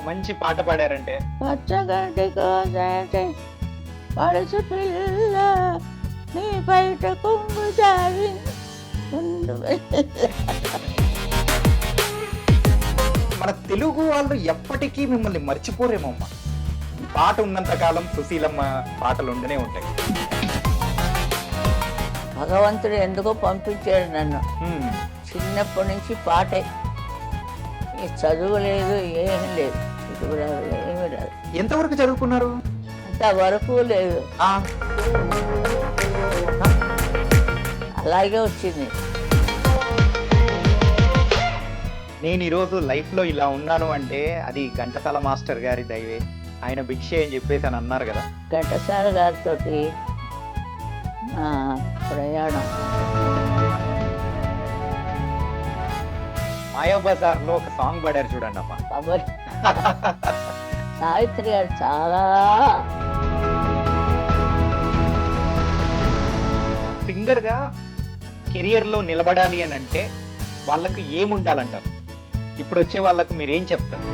మంచి పాట పాడారంటే పచ్చగడ్డి కోసేటి పడుచు పిల్ల నీ బయట కొంగు జారి ఉండు. మన తెలుగు వాళ్ళు ఎప్పటికీ మిమ్మల్ని మర్చిపోరేమో అమ్మ. పాట ఉన్నంత కాలం సుశీలమ్మ పాటలు ఉండనే ఉంటాయి. భగవంతుడు ఎందుకో పంపించాడు నన్ను. హ్మ్. చిన్నప్పటి నుంచి పాటే, ఈ చదువు లేదు ఏమీ లేదు, చదువు రాదు ఏమీ రాదు, ఎంతవరకు చదువుకున్నారు? అంతవరకు లేదు, ఆ, అలాగే వచ్చింది. నేను ఈరోజు లైఫ్లో ఇలా ఉన్నాను అంటే అది ఘంటసాల మాస్టర్ గారి దయవే, ఆయన భిక్షే అని చెప్పేసి అని అన్నారు కదా. ఘంటసాల గారితో నా ప్రయాణం మాయా బజార్లో ఒక సాంగ్ పాడారు చూడండి అమ్మ. కబర్ సావిత్రి గారు చాలా సింగర్గా కెరియర్లో నిలబడాలి అని అంటే వాళ్ళకు ఏముండాలంటారు? ఇప్పుడు వచ్చే వాళ్ళకు మీరు ఏం చెప్తారు?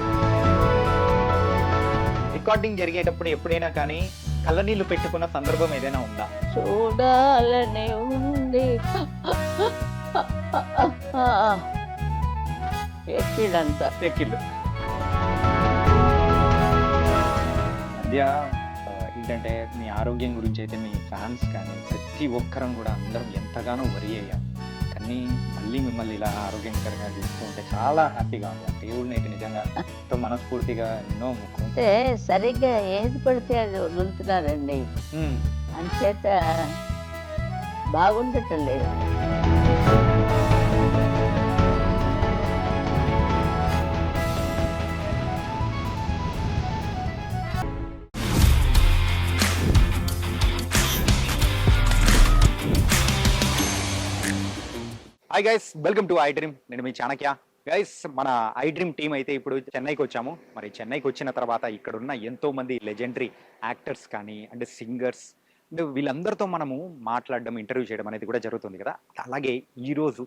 రికార్డింగ్ జరిగేటప్పుడు ఎప్పుడైనా కానీ కళ్ళనీళ్ళు పెట్టుకున్న సందర్భం ఏదైనా ఉందా? చూడాలని ఉంది ఎక్కిడంతా. ఎక్కిళ్ళు మధ్య ఏంటంటే మీ ఆరోగ్యం గురించి అయితే మీ ఫ్యాన్స్ కానీ ప్రతి ఒక్కరం కూడా అందరం ఎంతగానో వరి అయ్యాం. కానీ మళ్ళీ మిమ్మల్ని ఇలా ఆరోగ్యకరంగా చూస్తూ ఉంటే చాలా హ్యాపీగా ఉంది. ఆ దేవుడిని అయితే నిజంగా ఎంతో మనస్ఫూర్తిగా ఎన్నో మొక్కులు. అంటే సరిగ్గా ఏది పడితే అది వదులుతున్నారండి, అంచేత బాగుండటం లేదు. Hi guys, welcome to I dream. నేను మీ చాణక్య. గైస్, మన ఐ డ్రీమ్ టీం అయితే ఇప్పుడు చెన్నైకి వచ్చాము. మరి చెన్నైకి వచ్చిన తర్వాత ఇక్కడున్న ఎంతో మంది లెజెండరీ యాక్టర్స్ కానీ అండ్ సింగర్స్ అండ్ వీళ్ళందరితో మనము మాట్లాడడం, ఇంటర్వ్యూ చేయడం అనేది కూడా జరుగుతుంది కదా. అలాగే ఈరోజు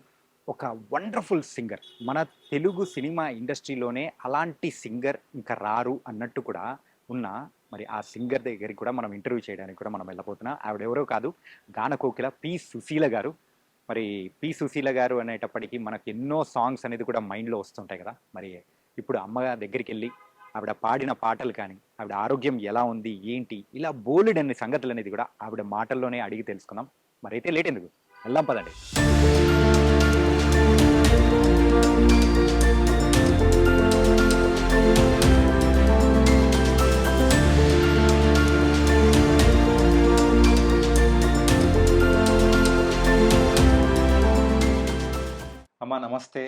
ఒక వండర్ఫుల్ సింగర్, మన తెలుగు సినిమా ఇండస్ట్రీలోనే అలాంటి సింగర్ ఇంకా రారు అన్నట్టు కూడా ఉన్న మరి ఆ సింగర్ దగ్గరికి కూడా మనం ఇంటర్వ్యూ చేయడానికి కూడా మనం వెళ్ళబోతున్నాం. ఆవిడెవరో కాదు, గాన కోకిల పి సుశీల గారు. మరి పి సుశీల గారు అనేటప్పటికీ మనకు ఎన్నో సాంగ్స్ అనేది కూడా మైండ్లో వస్తుంటాయి కదా. మరి ఇప్పుడు అమ్మ దగ్గరికి వెళ్ళి ఆవిడ పాడిన పాటలు కానీ, ఆవిడ ఆరోగ్యం ఎలా ఉంది ఏంటి, ఇలా బోలెడ్ అన్ని సంగతులు అనేది కూడా ఆవిడ మాటల్లోనే అడిగి తెలుసుకుందాం. మరి అయితే లేట్ ఎందుకు, వెళ్దాం పదండి. అమ్మా నమస్తే.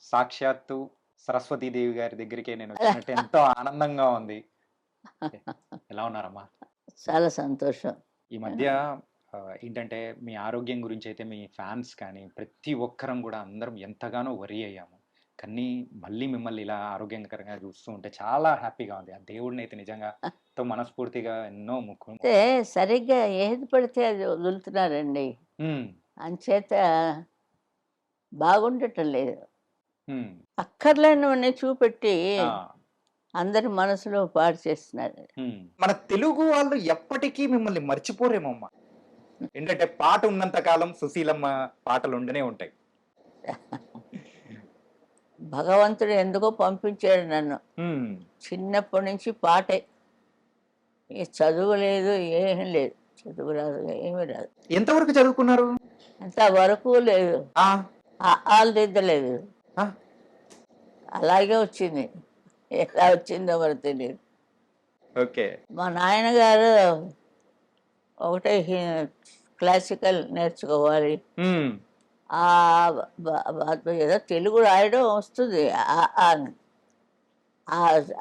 సాక్షాత్తు సరస్వతీదేవి గారి దగ్గరికే నేను వచ్చినట్టు ఎంతో ఆనందంగా ఉంది. ఎలా ఉన్నారమ్మా? చాలా సంతోషం. ఈ మధ్య ఏంటంటే మీ ఆరోగ్యం గురించి అయితే మీ ఫ్యాన్స్ కానీ ప్రతి ఒక్కరం కూడా అందరం ఎంతగానో వరి అయ్యాము. కానీ మళ్ళీ మిమ్మల్ని ఇలా ఆరోగ్యకరంగా చూస్తూ ఉంటే చాలా హ్యాపీగా ఉంది. ఆ దేవుడిని అయితే నిజంగా ఎంతో మనస్ఫూర్తిగా ఎన్నో మొక్కులు. అంటే సరిగ్గా ఏది పడితే అది వదులుతున్నారండి, అంచేత బాగుండటం లేదు. అక్కర్లేనివన్నీ చూపెట్టి అందరి మనసులో పాడు చేస్తున్నారు. మన తెలుగు వాళ్ళు ఎప్పటికీ మిమ్మల్ని మర్చిపోరేమో అమ్మ. ఏంటంటే పాట ఉన్నంత కాలం సుశీలమ్మ పాటలు ఉండనే ఉంటాయి. భగవంతుడు ఎందుకో పంపించాడు నన్ను. చిన్నప్పటి నుంచి పాటే, ఈ చదువు లేదు ఏమీ లేదు, చదువు రాదు ఏమీ రాదు. ఎంతవరకు చదువుకున్నారు? అంతవరకు లేదు, ఆలు దిద్దలేదు, అలాగే వచ్చింది. ఎలా వచ్చిందో మరి తెలియదు. ఓకే. మా నాయనగారు ఒకటే క్లాసికల్ నేర్చుకోవాలి, ఏదో తెలుగు రాయడం వస్తుంది,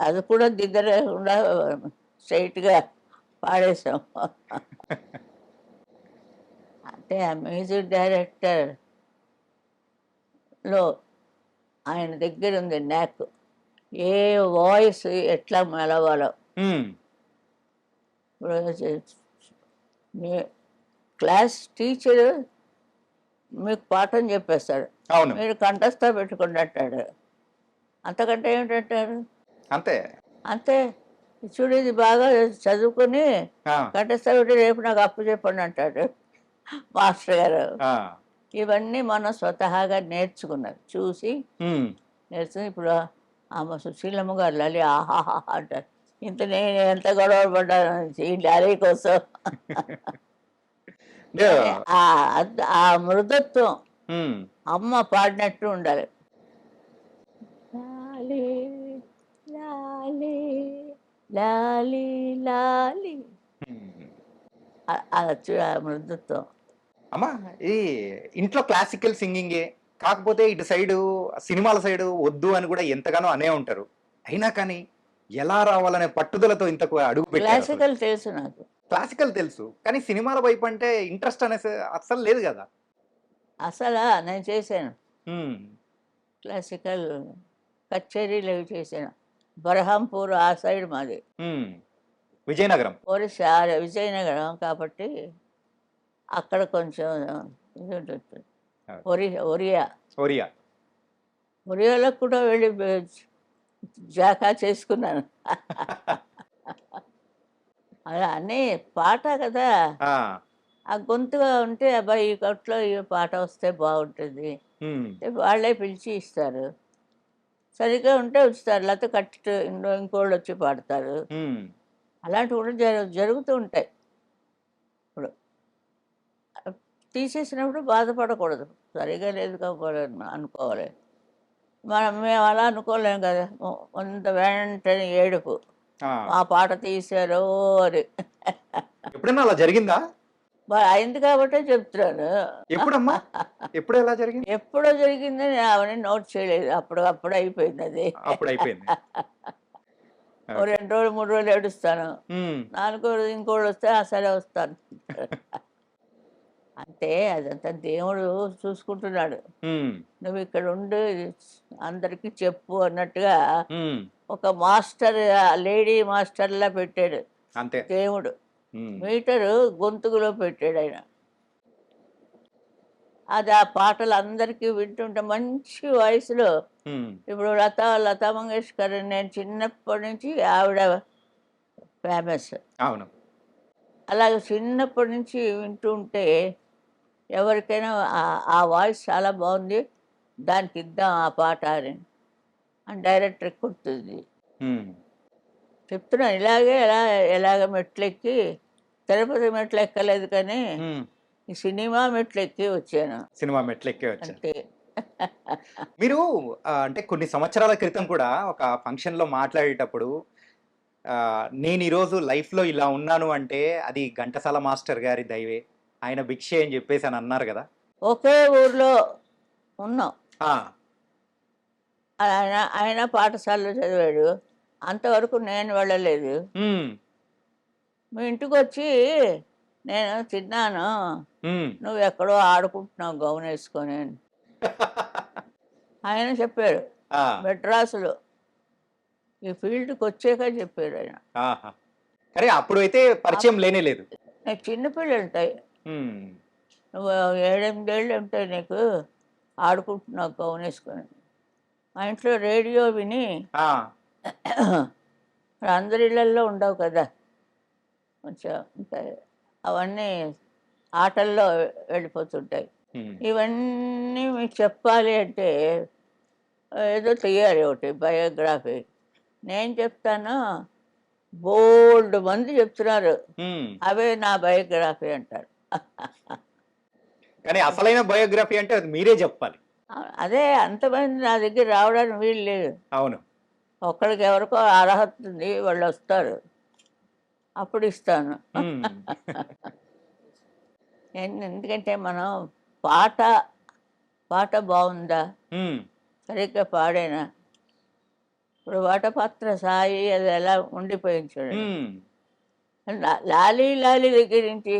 అది కూడా దిద్దలేకుండా స్ట్రైట్గా పాడేసాం. అంటే ఆ మ్యూజిక్ డైరెక్టర్ లో ఆయన దగ్గర ఉంది నాక్, ఏ వాయిస్ ఎట్లా మెలవాలో. క్లాస్ టీచర్ మీకు పాఠం చెప్పేస్తాడు, మీరు కంఠస్థ పెట్టుకుని అంటాడు. అంతకంటే ఏమిటంటారు? అంతే. అంతే. చూడు ఇది బాగా చదువుకుని ఆ! కంఠస్థ రేపు నాకు అప్పు చెప్పండి అంటాడు మాస్టర్ గారు. ఆ! ఇవన్నీ మనం స్వతహాగా నేర్చుకున్నది చూసి హ్మ్. నేర్చుకుని ఇప్పుడు ఆమె సుశీలమ్మ గారు లలి ఆహాహా అంటారు. ఇంత నేను ఎంత గొడవ పడ్డాను ఈ లాలీ కోసం. అంటే కానీ ఆ మృదుత్వం హ్మ్. అమ్మ పాడినట్టు ఉండాలి. లాలీ లాలీ లాలీ లాలీ హ్మ్. ఆ మృదుత్వం. అమ్మా ఈ ఇంట్లో క్లాసికల్ సింగింగే. కాకపోతే ఇటు సైడు సినిమాల సైడు వద్దు అని కూడా ఎంతగానో అనే ఉంటారు. అయినా కానీ ఎలా రావాలనే పట్టుదలతో ఇంతకు అడుగు పెట్టారసలు. క్లాసికల్ తెలుసు నాకు. క్లాసికల్ తెలుసు. కానీ సినిమాల వైపు అంటే ఇంట్రెస్ట్ అనేసి అస్సలు లేదు గదా! అసలా నేను చేశాను. హ్మ్. క్లాసికల్ కచేరీలు అవి చేశాను. బర్హాంపూర్ ఆ సైడ్ మాది. హ్మ్. విజయనగరం. ఒరిస్సా విజయనగరం కాబట్టి అక్కడ కొంచెం ఇది ఉంటుంది. ఆ! ఒరియా. ఒరియా. ఒరియాలో కూడా వెళ్ళి జాకా చేసుకున్నాను. అలా అన్నీ పాట కదా! ఆ! ఆ గొంతుగా ఉంటే అబ్బాయి ఈ కొట్లో ఈ పాట వస్తే బాగుంటుంది. హ్మ్. అంటే వాళ్ళే పిలిచి ఇస్తారు. సరిగ్గా ఉంటే ఉంచుతారు. లేకపోతే ఇంకోళ్ళు వచ్చి పాడతారు. హ్మ్. అలాంటివి కూడా జరుగుతూ ఉంటాయి. ఇప్పుడు తీసేసినప్పుడు బాధపడకూడదు. సరిగ్గా లేదు కాబోలని అనుకోవాలి. మేము అలా అనుకోలేం కదా! వెంటనే ఏడుపు. ఆ! మా పాట తీశారో అని. ఎప్పుడైనా అలా జరిగిందా? మరి అయింది కాబట్టే చెప్తున్నాను. ఎప్పుడమ్మా? ఎప్పుడు ఎలా జరిగింది? ఎప్పుడో జరిగిందని నేను అవన్నీ నోట్ చేయలేదు. అప్పుడు అయిపోయింది అది. అప్పుడయిపోయింది. ఓ ఓకే. 2 రోజులు, 3 రోజులు ఏడుస్తాను. హ్మ్. నాలుగో రోజు ఇంకోళ్ళొస్తే సరే వస్తాను. అంతే అదంతా దేవుడు చూసుకుంటున్నాడు. హ్మ్. నువ్వు ఇక్కడ ఉండు ఇది అందరికీ చెప్పు అన్నట్టుగా హ్మ్. ఒక మాస్టర్ లేడీ మాస్టర్‌లా పెట్టాడు అంతే. దేవుడు. హ్మ్. మీటరు గొంతుకులో పెట్టాడాయన. అది ఆ పాటలు అందరికీ వింటుంటే మంచి వాయిస్‌లో హ్మ్. ఇప్పుడు లతా మంగేష్కర్ నేను చిన్నప్పటి నుంచి ఆవిడ ఫేమస్. అవును. అలాగే చిన్నప్పటి నుంచి వింటూ ఉంటే ఎవరికైనా ఆ వాయిస్ చాలా బాగుంది. దానికి ఇద్దాం ఆ పాట అని డైరెక్టర్‌కి గుర్తుంది. హ్మ్. చెప్తున్నాను ఎలాగ మెట్లెక్కి తిరుపతి మెట్లు ఎక్కలేదు కానీ హ్మ్. ఈ సినిమా మెట్లెక్కి వచ్చాను. సినిమా మెట్లెక్కే వచ్చారు. అంతే. మీరు అంటే కొన్ని సంవత్సరాల క్రితం కూడా ఒక ఫంక్షన్‌లో మాట్లాడేటప్పుడు నేను ఈరోజు లైఫ్‌లో ఇలా ఉన్నాను అంటే అది ఘంటసాల మాస్టర్ గారి దయవే. ఆయన భిక్షే అని జెప్పేసి అని అన్నారు గదా! ఒకే ఊర్లో ఉన్నాం. ఆ! ఆయన ఆయన పాఠశాలలో చదివాడు. అంతవరకు నేను వెళ్ళలేదు. హ్మ్. మీ ఇంటికొచ్చి నేను తిన్నాను. హ్మ్. నువ్వెక్కడో ఆడుకుంటున్నావు గౌనేసుకొని అని. ఆయన చెప్పారు. ఆ! మెడ్రాసులో. ఈ ఫీల్డ్‌కొచ్చాక చెప్పారాయన. ఆహా! కానీ అప్పుడైతే పరిచయం లేనే లేదు. నీకు చిన్న పిల్లలుంటాయి. హ్మ్. నువ్వు 7, 8 ఏళ్ళు ఉంటాయి నీకు. ఆడుకుంటున్నావు గౌనేసుకొని. మా ఇంట్లో రేడియో విని ఆ! అందరి ఇళ్ళల్లో ఉండవు కదా! కొంచెం ఉంటాయి. అవన్నీ ఆటల్లో వెళ్ళిపోతుంటాయి. హ్మ్. ఇవన్నీ మీకు చెప్పాలి అంటే ఏదో తీయాలి ఒకటి బయోగ్రఫీ. నేను చెప్తాను బోలెడు మంది చెప్తున్నారు. హ్మ్. అవే నా బయోగ్రఫీ అంటారు. కానీ అసలైన బయోగ్రఫీ అంటే అది మీరే జెప్పాలి. అదే అంతమంది నా దగ్గర రావడానికి వీలు లేదు. అవును. ఒక్కళ్ళకి ఎవరికో అర్హత ఉంది వాళ్ళొస్తారు. అప్పుడు ఇస్తాను. హ్మ్. ఎందుకంటే మనం పాట, పాట బావుందా? హ్మ్. సరిగ్గా పాడానా? ఇప్పుడు వటపత్ర సాయి అది ఎలా ఉండిపోయింది చూడండి. హ్మ్. లాలీ లాలీ దగ్గర నుంచి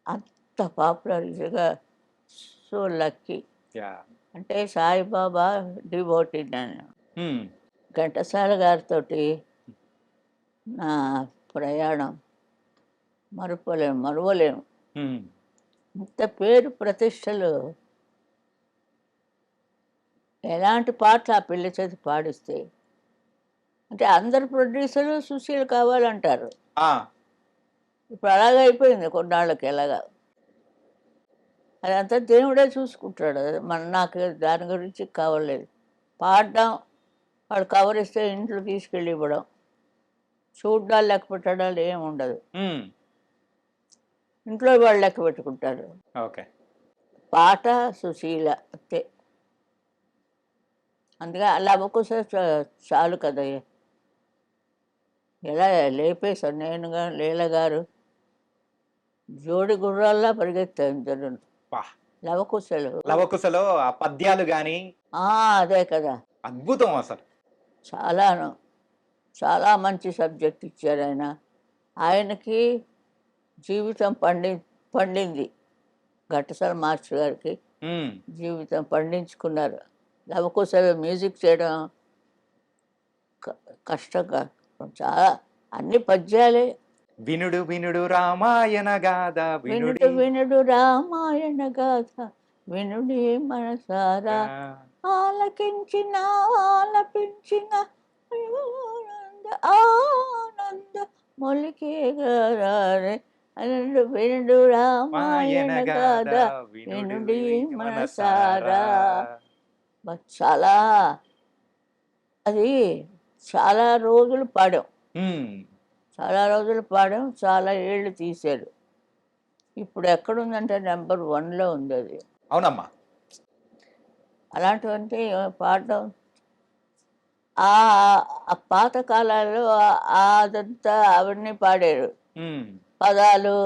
అంత పాపులర్‌గా సో లక్కీ. యాహ్! అంటే సాయిబాబా డివోటీ నేను. హ్మ్. ఘంటసాల గారితోటి నా ప్రయాణం మరువలేము. హ్మ్. ఇంత పేరు ప్రతిష్టలు ఎలాంటి పాటలు ఆ పిల్ల చేత పాడిస్తే అంటే అందరు ప్రొడ్యూసర్లు సుశీల్ కావాలంటారు. ఆ, ఇప్పుడు అలాగే అయిపోయింది కొన్నాళ్ళకి ఎలాగా. అదంతా దేవుడే చూసుకుంటాడు. నాకు దాని గురించి కావలేదు. పాడడం, వాడు కవర్ ఇస్తే ఇంట్లో తీసుకెళ్ళి ఇవ్వడం, చూడ్డాలు లెక్క పెట్టడాలు ఏమి ఉండదు. ఉమ్, ఇంట్లో వాళ్ళు లెక్క పెట్టుకుంటారు. ఓకే. పాట సుశీల అంతే. అందుకే అలా అవ్వకోసే చాలు కదా. ఎలా లేపేశారు నేనుగా లీల గారు, జోడి గుర్రాల్లా పరిగెత్తారు ఇద్దరు వా, లవకుశలు. లవకుశలో ఆ పద్యాలు గాని అదే కదా. అద్భుతం అసలు. చాలాను చాలా మంచి సబ్జెక్ట్ ఇచ్చారు ఆయన. ఆయనకి జీవితం పండింది. ఘంటసాల మాస్టర్ గారికి ఉమ్, జీవితం పండించుకున్నారు. లవకుశ మ్యూజిక్ చేయడం కష్టంగా చాలా. అన్ని పద్యాలే. వినుడు వినుడు రామాయణ గాథ వినుడు వినుడు రామాయణ గాథ వినుడి మనసారా ఆలకించిన ఆలపించిన ఆనంద మొలికే గారే వినుడు వినుడు రామాయణ గాథ వినుడి మనసారా. చాలా అది చాలా రోజులు పాడాం. చాలా రోజులు పాడాం, చాలా ఏళ్ళు తీశాడు. ఇప్పుడు ఎక్కడుందంటే నెంబర్ 1లో ఉంది అది. అవునమ్మా. అలాంటివంటే పాడడం ఆ ఆ పాత కాలాల్లో అదంతా అవన్నీ పాడారు. పదాలు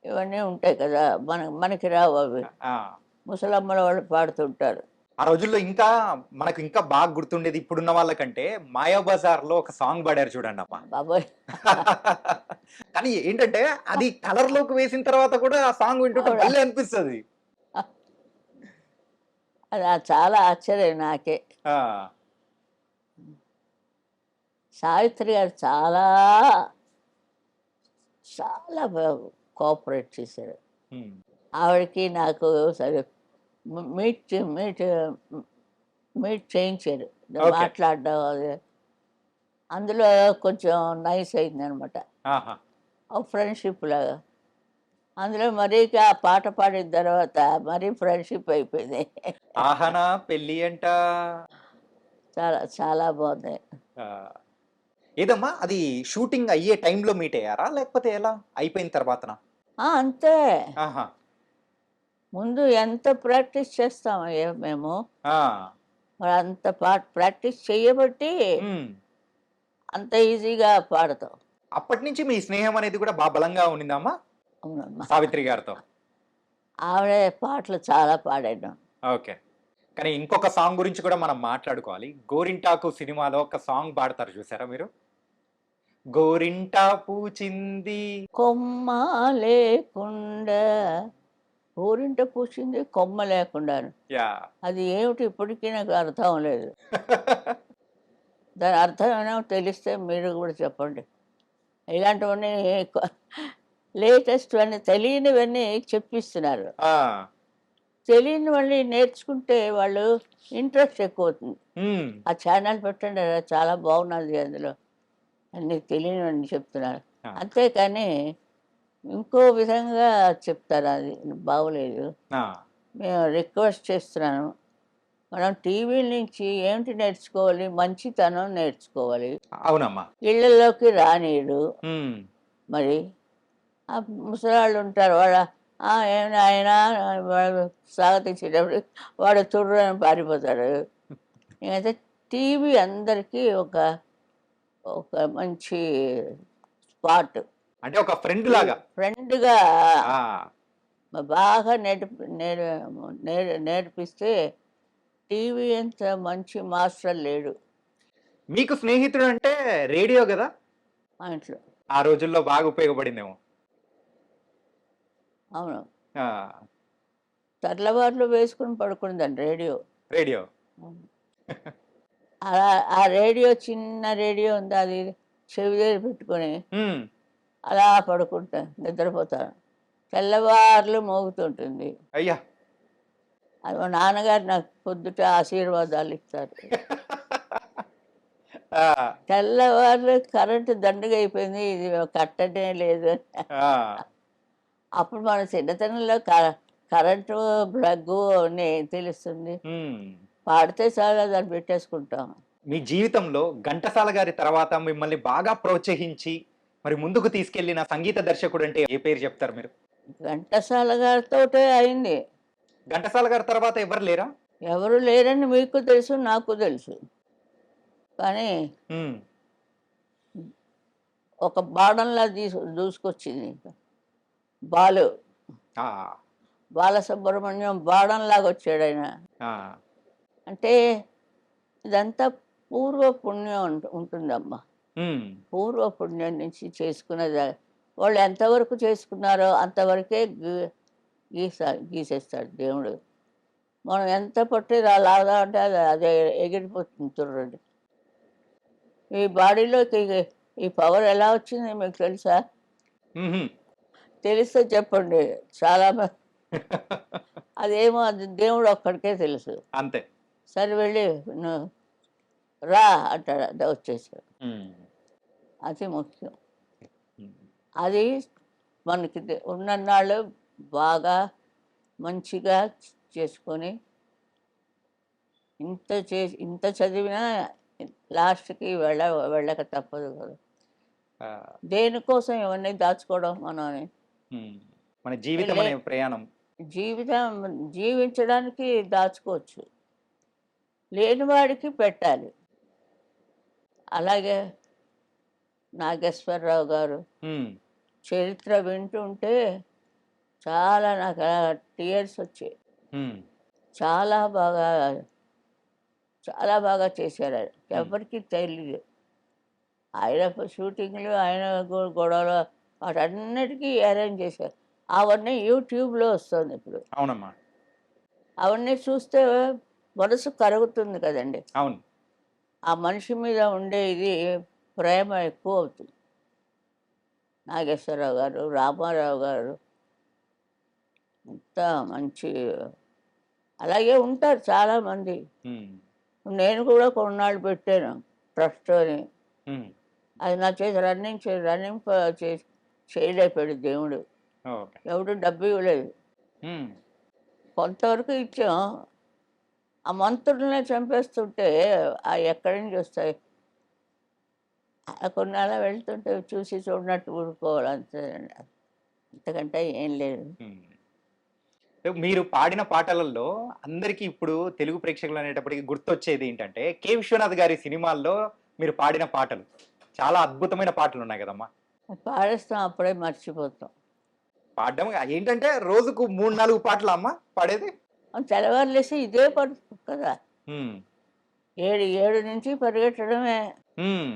ఇవన్నీ ఉంటాయి కదా, మనకి రావు అవి. ముసలమ్మల వాళ్ళు పాడుతుంటారు. ఆ రోజుల్లో ఇంకా మనకు ఇంకా బాగా గుర్తుండేది ఇప్పుడున్న వాళ్ళకంటే మాయాబజార్ లో ఒక సాంగ్ పాడారు చూడండి అమ్మా. బాబోయ్. కానీ ఏంటంటే అది కలర్ లోకి వేసిన తర్వాత కూడా ఆ సాంగ్ వింటుంటే భలే అనిపిస్తుంది. అది చాలా ఆశ్చర్యం నాకే. సావిత్రి గారు చాలా చాలా కోఆపరేట్ చేశారు. ఆవిడకి నాకు సరే మీట్ మీట్ మీట్ చేయించారు, మాట్లాడడం అది. అందులో కొంచెం నైస్ అయింది అనమాట, ఫ్రెండ్షిప్ లాగా. అందులో మరీ ఆ పాట పాడిన తర్వాత మరీ ఫ్రెండ్షిప్ అయిపోయింది. ఆహనా పెళ్ళి అంట. చాలా చాలా బాగుంది. ఏదమ్మా అది షూటింగ్ అయ్యే టైంలో మీట్ అయ్యారా లేకపోతే ఎలా అయిపోయిన తర్వాతనా? అంతే. ముందు ఎంత ప్రాక్టీస్ చేస్తాం మేము, మరి అంత ప్రాక్టీస్ చేయబట్టి అంత ఈజీగా పాడతాం. అప్పటి నుంచి మీ స్నేహం అనేది కూడా బాగా బలంగా ఉండిందమ్మా సావిత్రి గారితో? ఆవిడ పాటలు చాలా పాడాను. ఓకే. కానీ ఇంకొక సాంగ్ గురించి కూడా మనం మాట్లాడుకోవాలి. గోరింటాకు సినిమాలో ఒక సాంగ్ పాడతారు చూసారా మీరు? గోరింటా పూచింది కొమ్మ లేకుండా. గోరింట పూసింది కొమ్మ లేకుండా. అది ఏమిటి ఇప్పటికీ నాకు అర్థం లేదు. దాని అర్థం ఏమైనా తెలిస్తే మీరు కూడా చెప్పండి. ఇలాంటివన్నీ లేటెస్ట్ అన్నీ తెలియనివన్నీ చెప్పిస్తున్నారు. తెలియనివన్నీ నేర్చుకుంటే వాళ్ళు ఇంట్రెస్ట్ ఎక్కువ అవుతుంది. ఆ ఛానల్ పెట్టండి, చాలా బాగున్నది, అందులో అన్నీ తెలియనివన్నీ చెప్తున్నారు. అంతేకాని ఇంకో విధంగా చెప్తారు, అది బాగోలేదు. మేము రిక్వెస్ట్ చేస్తున్నాను, మనం టీవీ నుంచి ఏమిటి నేర్చుకోవాలి? మంచితనం నేర్చుకోవాలి. అవునమ్మా. ఇళ్లలోకి రానీడు. మరి ఆ ముసలాళ్ళు ఉంటారు, ఏమైనా ఆయన వాడు స్వాగతించేటప్పుడు వాడు తుర్రని పారిపోతాడు. ఇంకైతే టీవీ అందరికీ ఒక ఒక మంచి స్పాట్, అంటే ఒక ఫ్రెండ్ లాగా, ఫ్రెండ్గా బాగా నేర్పిస్తే టీవీ అంత మంచి మాస్టర్ లేడు. మీకు స్నేహితుడు అంటే రేడియో కదా మా ఇంట్లో. ఆ రోజుల్లో బాగా ఉపయోగపడిందేమో. అవును, తెల్లవారులు వేసుకుని పడుకుందండి రేడియో. రేడియో అలా ఆ రేడియో, చిన్న రేడియో ఉంది, అది చెవి దగ్గర పెట్టుకొని అలా పడుకుంటా నిద్రపోతాను. తెల్లవారులు మోగుతుంటుంది. అయ్యా, అది మా నాన్నగారు నాకు పొద్దుట ఆశీర్వాదాలు ఇస్తారు. ఆ, తెల్లవారు కరెంటు దండుగా అయిపోయింది, ఇది కట్టనే లేదు. ఆ, అప్పుడు మన చిన్నతనంలో కరెంటు ప్లగ్గు అని ఏం తెలుస్తుంది. ఉమ్. పాడితే చాలా దాన్ని పెట్టేసుకుంటాం. మీ జీవితంలో ఘంటసాల గారి తర్వాత మిమ్మల్ని బాగా ప్రోత్సహించి మరి ముందుకు తీసుకెళ్లిన సంగీత దర్శకుడు అంటే ఏ పేరు చెప్తారు మీరు? ఘంటసాల గారితోటే అయింది. ఘంటసాల గారి తర్వాత ఎవరు లేరా? ఎవరు లేరని మీకు తెలుసు, నాకు తెలుసు. కానీ ఉమ్. ఒక బాణంలా దూసుకొచ్చింది బాలు. ఆ, బాలసుబ్రహ్మణ్యం బాణంలాగా వచ్చాడు ఆయన. ఆ, అంటే ఇదంతా పూర్వ పుణ్యం ఉంటుందమ్మా. ఉమ్, పూర్వ పుణ్యం నుంచి చేసుకున్నది. వాళ్ళు ఎంతవరకు చేసుకున్నారో అంతవరకే గీసేస్తాడు దేవుడు. మనం ఎంత పట్టి లాగా అంటే అదే ఎగిరిపోతుంది చూడండి. ఈ బాడీలోకి ఈ పవర్ ఎలా వచ్చింది మీకు తెలుసా? ఉహుం. తెలిస్తే చెప్పండి. చాలా అదేమో అది దేవుడు ఒక్కడికే తెలుసు. అంతే. సరే వెళ్ళి నువ్వు రా అంటాడు, అది వచ్చేసాడు. ఉమ్, అది ముఖ్యం. ఉమ్, అది మనకి ఉన్నన్నాళ్ళు బాగా మంచిగా చేసుకొని ఇంత చదివినా లాస్ట్కి వెళ్ళక తప్పదు కదా. ఆ, దేనికోసం ఇవన్నీ దాచుకోవడం మనం? ఉమ్. మన జీవితం అనే ప్రయాణం. జీవితం జీవించడానికి దాచుకోవచ్చు, లేనివాడికి పెట్టాలి. అలాగే నాగేశ్వరరావు గారు ఉమ్, చరిత్ర వింటుంటే చాలా నాకు టీయర్స్ వచ్చాయి. ఉమ్, చాలా బాగా చాలా బాగా చేశారు ఆయన. ఉమ్. ఎవరికి తెలియదు. ఆయన షూటింగ్లు, ఆయన గొడవలు వాటన్నిటికీ అరేంజ్ చేశారు. అవన్నీ యూట్యూబ్లో వస్తుంది ఇప్పుడు. అవునమ్మా. అవన్నీ చూస్తే మనసు కరుగుతుంది కదండి. అవును. ఆ మనిషి మీద ఉండే ఇది ప్రేమ ఎక్కువ అవుతుంది. నాగేశ్వరరావు గారు, రామారావు గారు అంత మంచి, అలాగే ఉంటారు చాలామంది. ఉమ్, నేను కూడా కొన్నాళ్ళు పెట్టాను ట్రస్ట్ అని. ఉమ్. అది నా చేసి రన్నింగ్ చేయలేపాడు దేవుడు. ఓకే. ఎవడు డబ్బు ఇవ్వలేదు. ఉమ్, కొంతవరకు ఇచ్చాం. ఆ మంత్రులనే చంపేస్తుంటే ఎక్కడి నుంచి వస్తాయి? కొన్ని అలా వెళ్తుంటే చూసి చూడనట్టు ఊరుకోవాలి అంతే. అంతకంటే ఏం లేదు. ఉమ్. మీరు పాడిన పాటలలో అందరికీ ఇప్పుడు తెలుగు ప్రేక్షకులు అనేటప్పటికి గుర్తొచ్చేది ఏంటంటే కె విశ్వనాథ్ గారి సినిమాల్లో మీరు పాడిన పాటలు చాలా అద్భుతమైన పాటలు ఉన్నాయి కదమ్మా. పాడేస్తాం, అప్పుడే మర్చిపోతాం. పాడడం ఏంటంటే రోజుకు 3-4 పాటలు అమ్మా పాడేది. తెల్లవారులేసి ఇదే పడుతుంది కదా. ఉమ్, 7 నుంచి పరిగెట్టడమే. ఉమ్,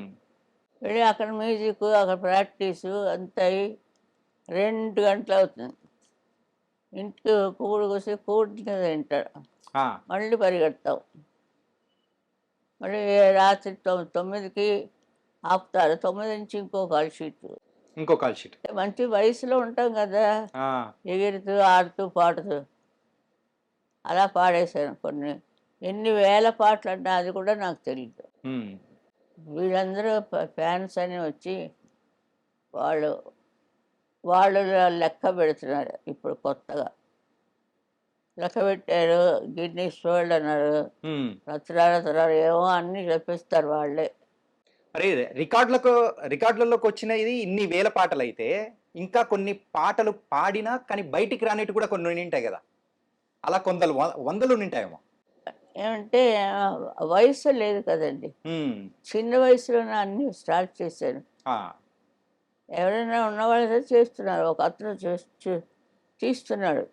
వెళ్ళి అక్కడ మ్యూజిక్, అక్కడ ప్రాక్టీసు అంతా అయ్యి 2 గంటలు అవుతుంది. ఇంటికి కూడు కూసి కూడి తింటాడు, ఆ, మళ్ళీ పరిగెడతాం. మళ్ళీ రాత్రి 9కి ఆపుతారు. 9 నుంచి ఇంకో కాల్ షీట్. ఇంకో కాల్ షీట్. మంచి వయసులో ఉంటాం కదా, ఆ, ఎగురుతూ ఆడుతూ పాడుతూ అలా పాడేశాను కొన్ని. ఎన్ని వేల పాటలు అంటే అది కూడా నాకు తెలియదు. ఉమ్, వీళ్ళందరూ ఫ్యాన్స్ అని వచ్చి వాళ్ళు వాళ్ళు లెక్క పెడుతున్నారు ఇప్పుడు కొత్తగా. లెక్క పెట్టారు, గిన్నీస్ వరల్డ్ అన్నారు, ఉమ్. రచనాలు ఏమో అన్నీ చెప్పిస్తారు వాళ్ళే. అరే రికార్డులలోకి వచ్చినది ఇన్ని వేల పాటలు అయితే ఇంకా కొన్ని పాటలు పాడినా కానీ బయటికి రానిట్టు కూడా కొన్ని ఉంటాయి కదా. అలా వందలు ఉంటాయేమో. ఏమంటే వయసు లేదు కదండి. ఉమ్, చిన్న వయసులోనే అన్నీ స్టార్ట్ చేశాను. ఆ, ఎవరైనా ఉన్నవాళ్ళైతే చేస్తున్నారు. ఒక అతను తీస్తున్నాడు,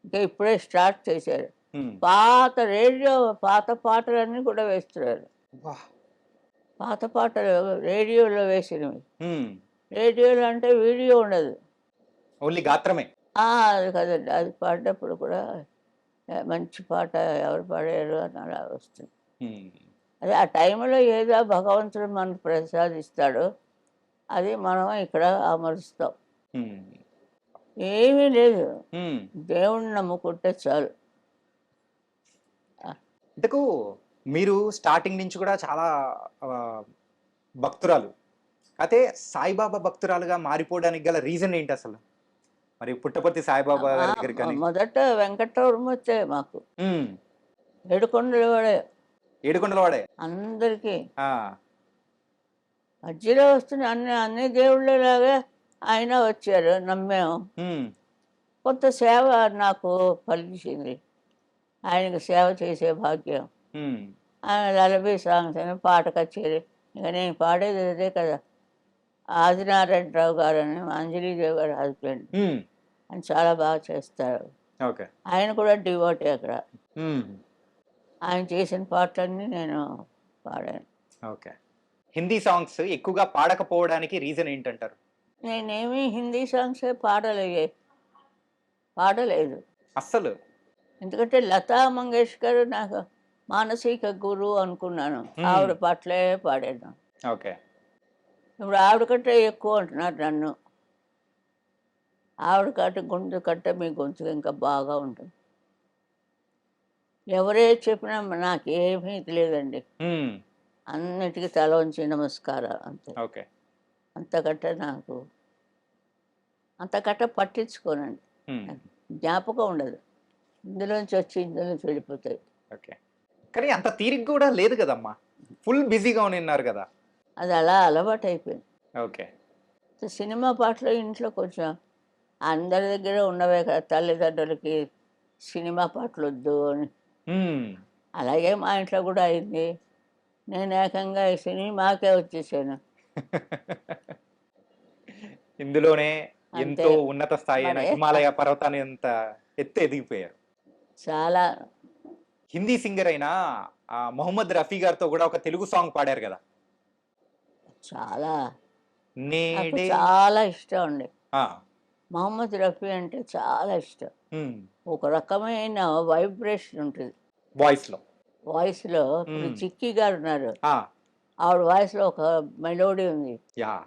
ఇంకా ఇప్పుడే స్టార్ట్ చేశారు. ఉమ్. పాత పాటలన్నీ కూడా వేస్తున్నారు. వాహ్. పాత పాటలు రేడియోలో వేసినవి. ఉమ్. రేడియోలో అంటే వీడియో ఉండదు. ఓన్లీ గాత్రమే. అది కదండి, అది పాడినప్పుడు కూడా మంచి పాట ఎవరు పాడారు అని అలా వస్తుంది. ఉమ్, అదే ఆ టైంలో ఏదో భగవంతుడు మనకు ప్రసాదిస్తాడో అది మనం ఇక్కడ అమరుస్తాం. ఉమ్, ఏమీ లేదు, ఉమ్. దేవుణ్ణి నమ్ముకుంటే చాలు. ఇంతకు మీరు స్టార్టింగ్ నుంచి కూడా చాలా భక్తురాలు. అయితే సాయిబాబా భక్తురాలుగా మారిపోవడానికి గల రీజన్ ఏంటి అసలు? మరి పుట్టపర్తి సాయిబాబా గారి దగ్గరికి కానీ మొదట వెంకటరమణ వచ్చే మాకు హ్మ్. ఏడుకొండలు వాడే ఏడుకొండలవాడే. అందరికీ. ఆ! మధ్యలో వస్తున్న అన్ని అన్ని దేవుళ్ళలాగా ఆయన వచ్చారు, నమ్మాము. హ్మ్. కొంత సేవ నాకు ఫలించింది, ఆయనకు సేవ చేసే భాగ్యం. హ్మ్. ఆయన లలబీ సాంగ్స్ అని పాట కచేరి, ఇక నేను పాడేది అదే కదా. ఆదినారాయణరావు గారు అని అంజలీదేవి గారి హస్బెండ్, హ్మ్. ఆయన చాలా బాగా చేస్తారు. ఓకే. ఆయన కూడా డివోటీ అక్కడ. హ్మ్. ఆయన చేసిన పాటలన్నీ నేను పాడాను. ఓకే. హిందీ సాంగ్స్ ఎక్కువగా పాడకపోవడానికి రీజన్ ఏంటంటారు? నేనేమి హిందీ సాంగ్సే పాడలేదు. అస్సలు. ఎందుకంటే లతా మంగేష్కర్ నాకు మానసిక గురువు అనుకున్నాను. ఆవిడ పాటలే పాడాను. ఓకే. ఇప్పుడు ఆవిడ కంటే ఎక్కువ అంటున్నారు నన్ను. ఆవిడ గొంతు కంటే మీ గొంతు ఇంకా బాగా ఉంటుంది. ఎవరే చెప్పినా నాకేమీ తెలియదండి. హ్మ్. అన్నిటికీ తల వంచి నమస్కారం అంతే. ఓకే. అంతకంటే పట్టించుకోనండి. హ్మ్. నాకు జ్ఞాపకం ఉండదు. ఇందులోంచి వచ్చి ఇందులోంచి వెళ్ళిపోతాయి. ఓకే. కానీ అంత తీరిక గూడా లేదు గదమ్మా! ఫుల్ బిజీగా ఉన్నారు గదా! అది అలా అలవాటైపోయింది. ఓకే. సినిమా పాటలు ఇంట్లో కొంచెం అందరి దగ్గర ఉన్నవే కదా, తల్లిదండ్రులకి సినిమా పాటలు వద్దు అని. హ్మ్. అలాగే మా ఇంట్లో కూడా అయింది. నేను ఏకంగా ఈ సినిమాకే వచ్చేసాను. ఇందులోనే అంతే. ఎంతో ఉన్నత స్థాయి అయిన మరి హిమాలయ పర్వతాన్ని అంత ఎత్తు ఎదిగిపోయారు. చాలా హిందీ సింగర్ అయిన 'మొహమ్మద్ రఫీ' గారితో గూడా ఒక తెలుగు సాంగ్ పాడారు గదా! చాలా నాకు నేడే చాలా ఇష్టం అండి. ఆ! మహమ్మద్ రఫీ అంటే చాలా ఇష్టం. హ్మ్. ఒక రకమైన వైబ్రేషన్ ఉంటుంది వాయిస్‌లో. వాయిస్‌లో. ఇప్పుడు హ్మ్. చిక్కీ గారు ఉన్నారు. ఆ! ఆవిడ వాయిస్‌లో ఒక మెలోడీ ఉంది. యాహ్!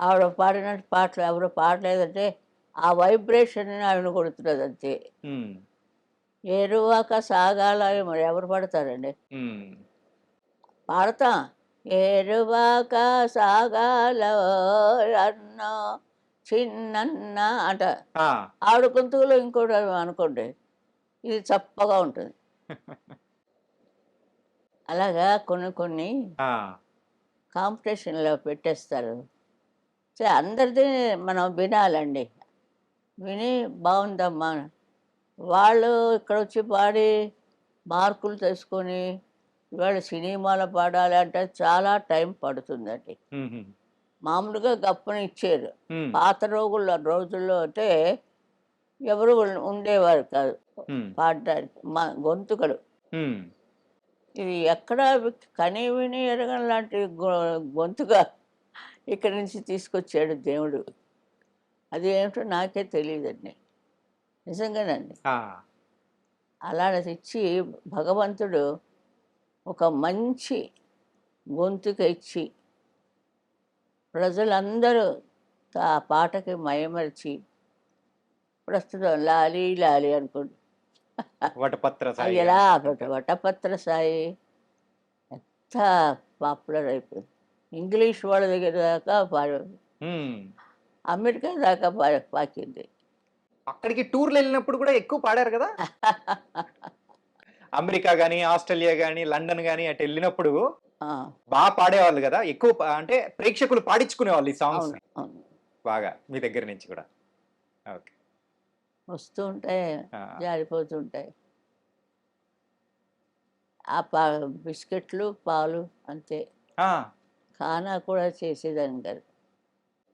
ఆవిడ పాడినట్టు పాటలు ఎవరు పాడలేదంటే ఆ వైబ్రేషన్ని ఆవిడ కొడుతున్నది అంతే. హ్మ్. ఏరువాక సాగాల మరి ఎవరు పాడతారండి? హ్మ్. పాడతాం. ఏరువాక సాగాల అన్నో చిన్నన్న అంట. ఆ! ఆవిడ గొంతులో ఇంకోటి అనుకోండి, ఇది చప్పగా ఉంటుంది. అలాగా కొన్ని కొన్ని ఆ! కాంపిటీషన్‌లో పెట్టేస్తారు. అందరిది మనం వినాలండి. విని బావుందమ్మా, వాళ్ళు ఇక్కడొచ్చి పాడి మార్కులు తెచ్చుకొని ఇవాళ సినిమాలో పాడాలి అంటే చాలా టైం పడుతుందండి. హుహు. మామూలుగా గప్పున ఇచ్చారు. హ్మ్. పాత రోజుల్లో అంటే ఎవరు ఉండేవారు కాదు హ్మ్. పాడడానికి. మా గొంతుకలు హ్మ్. ఇది ఎక్కడ కని విని ఎరగని లాంటి గొంతుక ఇక్కడి నుంచి తీసుకొచ్చాడు దేవుడు. అది ఏమిటో నాకే తెలియదండి. నిజంగానండి. ఆ! అలాంటిది ఇచ్చి భగవంతుడు ఒక మంచి గొంతుక ఇచ్చి ప్రజలందరూ ఆ పాటకి మయమరిచి ప్రస్తుతం లాలి లాలి అనుకోండి. వటపత్ర అది సాయి ఎలా అనుకుంటా. వటపత్ర సాయి ఎంత పాపులర్ అయిపోయింది. ఇంగ్లీష్ వాళ్ళ దగ్గర దాకా హ్మ్. అమెరికా దాకా పాకింది. అక్కడికి టూర్‌లెళ్ళినప్పుడు గూడా ఎక్కువ పాడారు గదా! అమెరికా గాని, ఆస్ట్రేలియా గాని, లండన్ గాని అటెళ్ళినప్పుడు ఆ, పాడేవాళ్ళు గదా! ఎక్కువ అంటే ప్రేక్షకులు పాడించుకునేవాళ్ళు ఈ అవును, సాంగ్స్‌ని అవును. బాగా మీ దగ్గర నుంచి గూడా. ఓకే. వస్తూ ఉంటాయి, ఆ! జారిపోతూ ఉంటాయి. ఆ బిస్కెట్లు, పాలు అంతే. ఆ! ఖానా కూడా చేసేదాన్ని కాదు.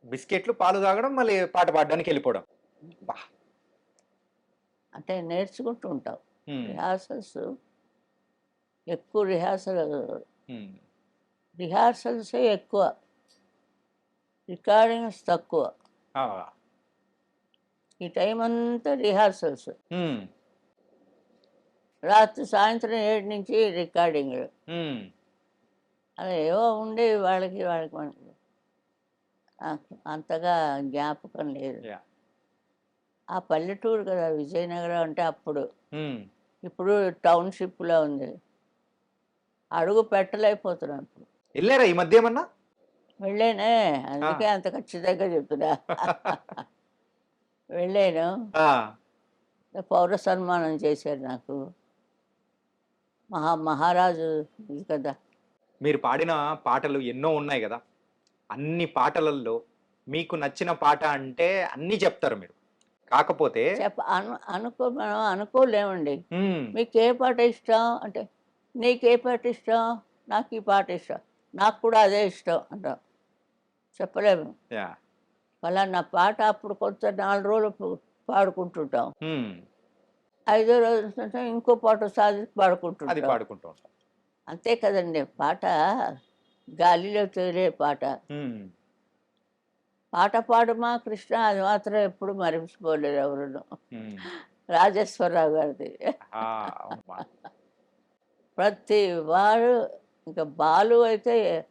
బిస్కెట్‌లు, పాలు తాగడం, మళ్ళీ పాట పాడడానికెళ్ళిపోవడం. అబ్బా! అంటే నేర్చుకుంటూ ఉంటాం. హ్మ్. రిహార్సల్స్ ఎక్కువ హ్మ్. రిహార్సల్సే ఎక్కువ, రికార్డింగ్స్ తక్కువ. ఆ! ఈ టైం అంతా రిహార్సల్స్. హ్మ్. రాత్రి సాయంత్రం 7 నుంచి రికార్డింగ్‌లు. హ్మ్. అలా ఏవో ఉండేవి వాళ్ళకి మనకి. నాకు అంతగా జ్ఞాపకం లేదు. యాహ్! ఆ పల్లెటూరు కదా విజయనగరం అంటే అప్పుడు. హ్మ్. ఇప్పుడు టౌన్‌షిప్‌లా ఉంది. అడుగు పెట్టలేకపోతున్నాను ఇప్పుడు. వెళ్ళారా ఈ మధ్య ఏమన్నా? వెళ్ళానే, ఆ! అందుకే అంత ఖచ్చితంగా చెప్తున్నా. వెళ్ళాను. ఆ! పౌర సన్మానం చేశారు నాకు. మహారాజు ఇది కదా! మీరు పాడిన పాటలు ఎన్నో ఉన్నాయి గదా! అన్ని పాటలల్లో మీకు నచ్చిన పాట అంటే అన్నీ చెప్తారు మీరు. కాకపోతే మనం అనుకోలేమండి. హ్మ్. మీకే పాట ఇష్టం అంటే, నీకే పాట ఇష్టం? నాకు ఈ పాట ఇష్టం. నాకు కూడా అదే ఇష్టం అంటాం. చెప్పలేము. యాహ్! ఫలానా పాట అప్పుడు కొంత 4 రోజులు పాడుకుంటుంటాం. హ్మ్. ఐదో రోజు ఇంకో పాట సాధించి అది పాడుకుంటుంటాం. పాడుకుంటూ ఉంటాం. అంతే కదండీ! పాట గాలిలో తేలే పాట. హ్మ్. పాట పాడుమా కృష్ణ అది మాత్రం ఎప్పుడు మరిచిపోలేరు ఎవరును. హ్మ్. రాజేశ్వరరావు గారిది. ఆ! అవునమ్మా. ప్రతి వాడు ఇంకా బాలు అయితే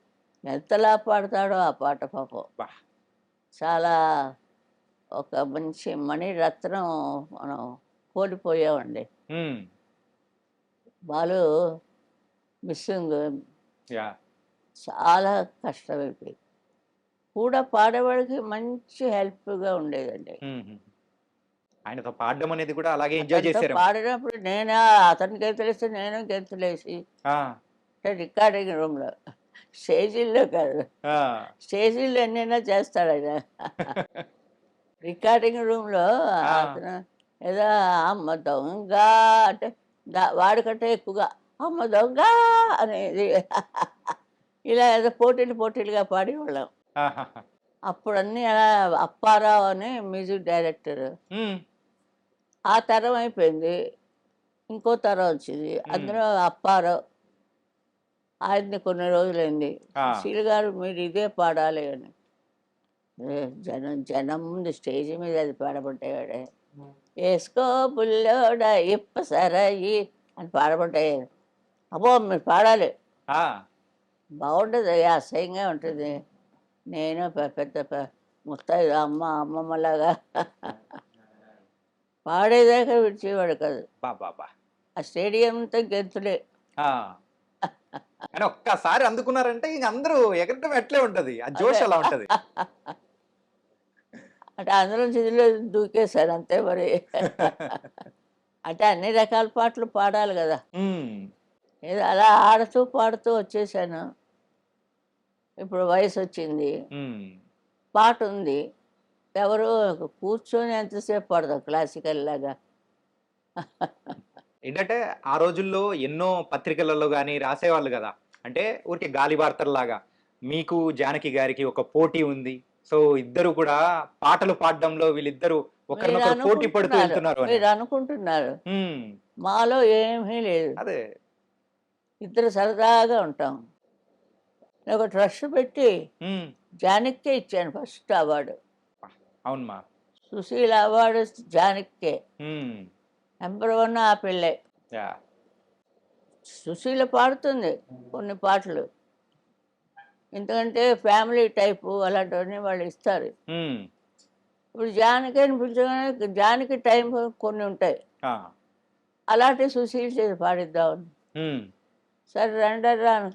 ఎంతలా పాడతాడో ఆ పాట పాపం. అబ్బా! చాలా ఒక మంచి మణిరత్నం మనం కోల్పోయామండి. హ్మ్. Balu missing yeah! చాలా కష్టమైపోయింది. కూడా పాడేవాడికి మంచి హెల్ప్‌గా ఉండేదండి. హుహు. ఆయనతో పాడడం అనేది కూడా అలాగే ఎంజాయ్ అతనితో చేసారేమో. పాడినప్పుడు అతను గెంతులేస్తే నేను గెంతులేసి ఆ! అంటే రికార్డింగ్ రూమ్‌లో. స్టేజీల్లో కాదు. ఆ! స్టేజీల్లో ఎన్నైనా చేస్తాడాయన. రికార్డింగ్ రూమ్‌లో ఆ! అతను ఏదో అమ్మ దొంగ అంటే వాడికంటే ఎక్కువగా అమ్మ దొంగ అనేది ఇలా ఏదో పోటీలుగా పాడేవాళ్ళం. ఆహాహా! అప్పుడన్నీ అలా అప్పారావు అని మ్యూజిక్ డైరెక్టర్. హ్మ్. ఆ తరం అయిపోయింది. ఇంకో తరం వచ్చింది. హ్మ్. అందులో అప్పారావు ఆయనది కొన్ని రోజులైంది. ఆ! సుశీల్ గారు మీరు ఇదే పాడాలి అని. ఏ జనం ముందు స్టేజ్ మీద అది పాడబట్టాడే. ఏసుకో బుల్లోడ ఇప్ప సరాయి అని పాడబట్టే. అబ్బో! మీరు పాడాలి. ఆ! బాగుంటది. అసహ్యంగా ఉంటుంది. నేను పెద్ద ముత్తైదు అమ్మమ్మలాగా పాడేదాకా విడిచేవాడు కాదు. అబ్బబ్బబ్బా! ఆ స్టేడియం అంతా గెంతులే. ఆ! కానీ ఒక్కసారి అందుకున్నారంటే ఇంక అందరూ ఎగరటం అట్లే ఉంటది. ఆ అదే. జోష్ అలా ఉంటది. అంటే అందులో చిదిలో దూకేశారు అంతే మరి. అంటే అన్ని రకాల పాటలు పాడాలి గదా! హ్మ్. ఏదో అలా ఆడుతూ, పాడుతూ వచ్చేసాను. ఇప్పుడు వయసొచ్చింది. హ్మ్. పాటుంది. ఎవరు కూర్చొని ఎంతసేపు పాడతాం క్లాసికల్‌లాగా. ఏంటంటే ఆ రోజుల్లో ఎన్నో పత్రికలలో గాని రాసేవాళ్ళు గదా! అంటే ఊరికే గాలి వార్తల్లాగా. మీకు 'జానకి' గారికి ఒక పోటీ ఉంది. సో, ఇద్దరు కూడా పాటలు పాడడంలో వీళ్ళిద్దరూ ఒకరినొకరు పోటీ పడుతూ వెళ్తున్నారు అని. మీరనుకుంటున్నారు. హ్మ్. మాలో ఏమీ లేదు. అదే. ఇద్దరు సరదాగా ఉంటాం. నేనొక ట్రస్ట్ పెట్టి హ్మ్. జానకికే ఇచ్చాను ఫస్ట్ అవార్డు. అబ్బా! అవునుమా. 'సుశీల' అవార్డు జానకికే. హ్మ్. నంబర్ 1 ఆ పిల్లే. యాహ్! సుశీల పాడుతుంది కొన్ని పాటలు. ఎందుకంటే ఫ్యామిలీ టైపు అలాంటివన్నీ వాళ్ళు ఇస్తారు. హ్మ్. ఇప్పుడు జానకి అని పిలిచగానే జానకి టైం కొన్ని ఉంటాయి. ఆ! అలాంటివి సుశీల చేత పాడిద్దామని. హ్మ్. సరే రండర్రా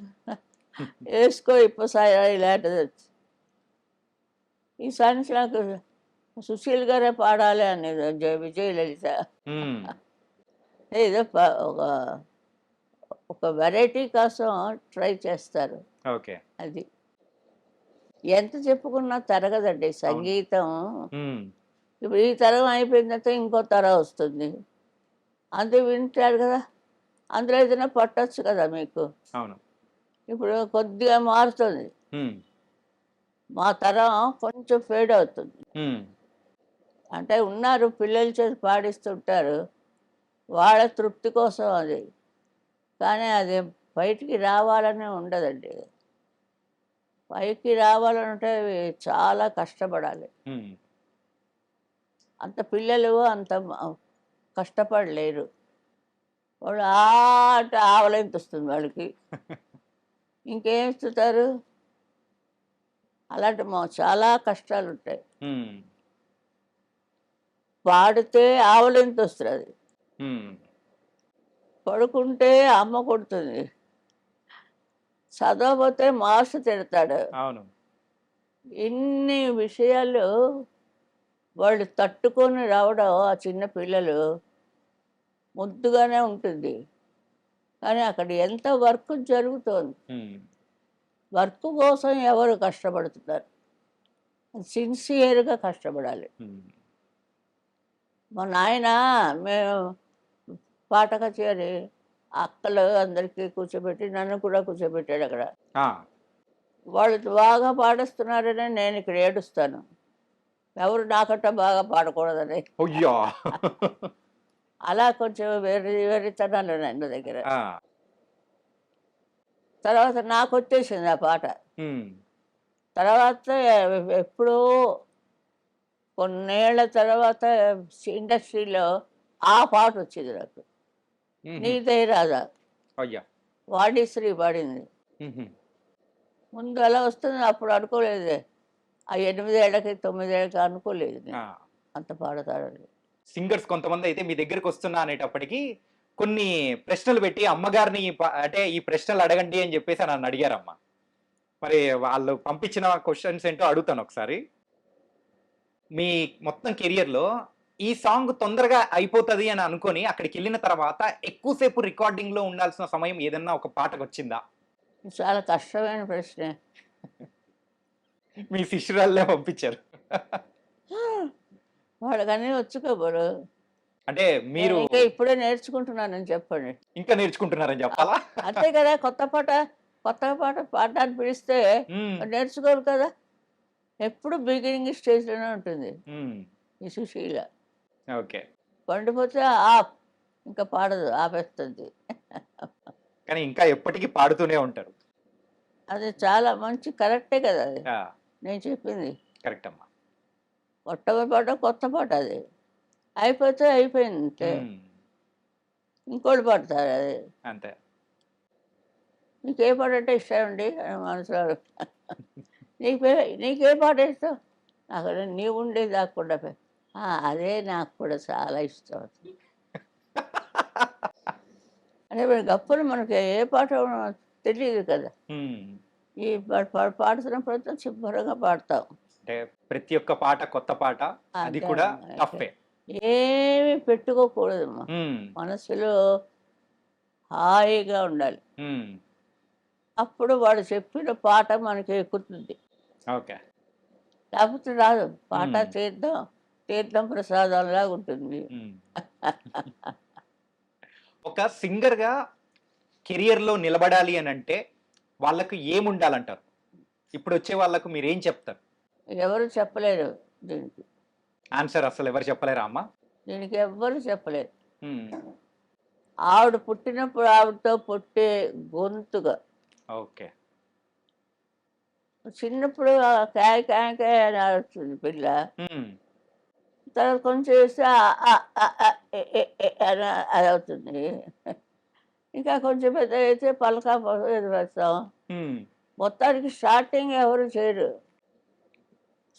ఏసుకో ఇప్పసాయ ఇలాంటిది. ఈసారి నుంచి నాకు సుశీల్ గారే పాడాలి అనేది విజయలలిత. హ్మ్. ఏదో ఒక ఒక వెరైటీ కోసం ట్రై చేస్తారు. ఓకే. అది. ఎంత చెప్పుకున్నా తరగదండి అవును. సంగీతం. హ్మ్. ఇప్పుడు ఈ తరం అయిపోయిన తర్వాత ఇంకో తరం వస్తుంది. అందరూ వింటారు కదా! అందులో ఏదైనా పట్టొచ్చు కదా మీకు. అవును. ఇప్పుడు కొద్దిగా మారుతుంది. హ్మ్. మా తరం కొంచెం ఫేడ్ అవుతుంది. హ్మ్. అంటే ఉన్నారు పిల్లల చేత పాడిస్తుంటారు. వాళ్ళ తృప్తి కోసం అది. కానీ అది బయటికి రావాలని ఉండదండి. పైకి రావాలంటే చాలా కష్టపడాలి. హ్మ్. అంత పిల్లలు అంత కష్టపడలేరు. వాళ్ళు అంటే ఆవలింతొస్తుంది వాళ్ళకి. ఇంకేం ఇస్తుంటారు? అలాంటి చాలా కష్టాలుంటాయి. హ్మ్. పాడితే ఆవలింతొస్తది. హ్మ్. పడుకుంటే అమ్మ కొడుతుంది. చదవకపోతే మాస్టర్ తిడతాడు. అవును. ఇన్ని విషయాలు వాళ్ళు తట్టుకొని రావడం ఆ చిన్న పిల్లలు ముద్దుగానే ఉంటుంది. కానీ అక్కడ ఎంత వర్క్ జరుగుతోంది. హ్మ్. వర్క్ కోసం ఎవరు కష్టపడుతున్నారు? సిన్సియర్‌గా కష్టపడాలి. హ్మ్. మా నాయన మేము పాట కచేరీ అక్కలు అందరికీ కూర్చోబెట్టి నన్ను కూడా కూర్చోబెట్టాడు అక్కడ. ఆ! వాళ్ళు బాగా పాడేస్తున్నారని నేను ఇక్కడ ఏడుస్తాను. ఎవరు నాకంటే బాగా పాడకూడదని. అయ్యా! అలా కొంచెం వెర్రితనాలున్నాయి నా దగ్గర. ఆ! తర్వాత నాకొచ్చేసింది ఆ పాట. హ్మ్. తర్వాత ఎప్పుడో కొన్నేళ్ల తర్వాత ఇండస్ట్రీలో ఆ పాటొచ్చింది నాకు. హుహు. 'నీదే రాధా' అయ్యా! వాణిశ్రీ పాడింది. హుహు. ముందు అలా వస్తుంది అప్పుడు అనుకోలేదే. ఆ 8 ఏళ్ళకి, 9 ఏళ్ళకి అనుకోలేదు ఆ! నేను. అంత పాడతారని. సింగర్స్ కొంతమందయితే మీ దగ్గరికొస్తున్నా అనేటప్పటికి కొన్ని ప్రశ్నలు పెట్టి అమ్మగారిని అంటే ఈ ప్రశ్నలు అడగండి అని చెప్పేసి నన్నడిగారమ్మ. మరి వాళ్ళు పంపించిన క్వెషన్స్ ఏంటో అడుగుతానొకసారి. మీ మొత్తం కెరియర్‌లో ఈ సాంగ్ తొందరగా అయిపోతది అని అనుకోని అక్కడికెళ్ళిన తర్వాత ఎక్కువ సేపు రికార్డింగ్‌లో ఉండాల్సిన సమయం ఏదన్నా ఒక పాటకొచ్చిందా? చాలా కష్టమైన ప్రశ్నే. మీ శిష్యురాలినే పంపించారు. వాళ్ళకన్నీ వచ్చు కబురు. అంటే మీరు నేను ఇంకా ఇప్పుడే నేర్చుకుంటున్నానని చెప్పండి. ఇంకా నేర్చుకుంటున్నారని ఆ! చెప్పాలా? అంతే కదా! కొత్త పాట పాడడానికి పిలిస్తే హ్మ్. నేర్చుకోరు కదా! ఎప్పుడు బిగినింగ్ స్టేజ్‌లోనే ఉంటుంది హ్మ్. ఈ సుశీల. ఓకే. పండిపోతే ఆఫ్. ఇంకా పాడదు ఆపేస్తుంది. కానీ ఇంకా ఎప్పటికి పాడుతూనే ఉంటారు. అది చాలా మంచి కరెక్టే కదా అది. ఆ! నేను చెప్పింది. కరెక్ట్ అమ్మా. మొట్టమొదటి పాట కొత్త పాట అది. అయిపోతే అయిపోయింది అంతే. హ్మ్. ఇంకోళ్ళు పాడతారు అది. అంతే. "నీకే పాట అంటే ఇష్టం అండి" అని మనసులో నీకే నీకే పాట ఇష్టం? నాకు నీవుండే దాక్కుండా అదే నాకు కూడా చాలా ఇష్టం. అంటే మరి గప్పున మనకి ఏ పాట తెలీదు కదా! హ్మ్. ఈ పాడుతున్నప్పుడైతే శుభ్రంగా పాడతాం. అంటే ప్రతి ఒక్క పాట కొత్త పాట. అది అంతే కూడా అంతే. టఫ్ఫే. ఏమి పెట్టుకోకూడదమ్మా. హ్మ్. మనసులో హాయిగా ఉండాలి. హ్మ్. అప్పుడు వాడు చెప్పిన పాట మనకి ఎక్కుతుంది. ఓకే. లేకపోతే రాదు. పాట హ్మ్. తీర్థం, తీర్థం ప్రసాదంలాగా ఉంటుంది. హ్మ్. ఒక సింగర్‌గా కెరియర్‌లో నిలబడాలి అనంటే వాళ్ళకి ఏముండాలంటారు? ఇప్పుడొచ్చే వాళ్ళకు మీరేం చెప్తారు? ఎవరు చెప్పలేరు దీనికి. ఆన్సర్ అస్సలెవరు చెప్పలేరా అమ్మ? దీనికి ఎవ్వరు చెప్పలేరు. హ్మ్. ఆవిడ పుట్టినప్పుడు ఆవిడతో పుట్టే గొంతుగా. ఓకే. చిన్నప్పుడు కాయ్ కాయ్ కాయ్ అని అరుస్తుంది పిల్ల. హ్మ్. తర్వాత కొంచెం చేస్తే అ, అ, అ, ఎ, ఎ, ఎ అని అదవుతుంది. ఇంకా కొంచెం పెద్దగయితే పలక ఏదో వేస్తాం. హ్మ్. మొత్తానికి స్టార్టింగ్ ఎవరు చేయరు.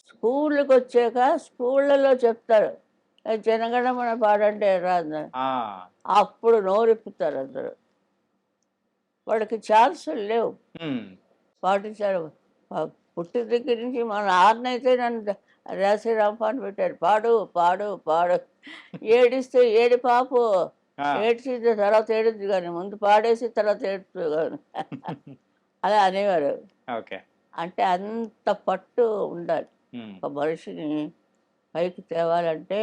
స్కూళ్ళకొచ్చాక స్కూళ్ళలో చెప్తారు. జనగణమన పాడండి రాదని. ఆ! అప్పుడు నోరిప్పుతారు అందరూ. వాళ్ళకి ఛాన్సులు లేవు. హ్మ్. పాటించారు. పుట్టిన దగ్గర నుంచి మా నాన్నయితే నన్ను రాసి రంపాన పెట్టారు. పాడు, పాడు, పాడు. ఏడిస్తే ఏడు పాపు. ఆ! ఏడ్చిన తర్వాత ఏడుద్ది గానీ, ముందు పాడేసి తర్వాత ఏడుస్తుంది గాని. అలా అనేవారు. ఓకే. అంటే అంత పట్టు ఉండాలి. హ్మ్. ఒక మనిషిని పైకి తేవాలంటే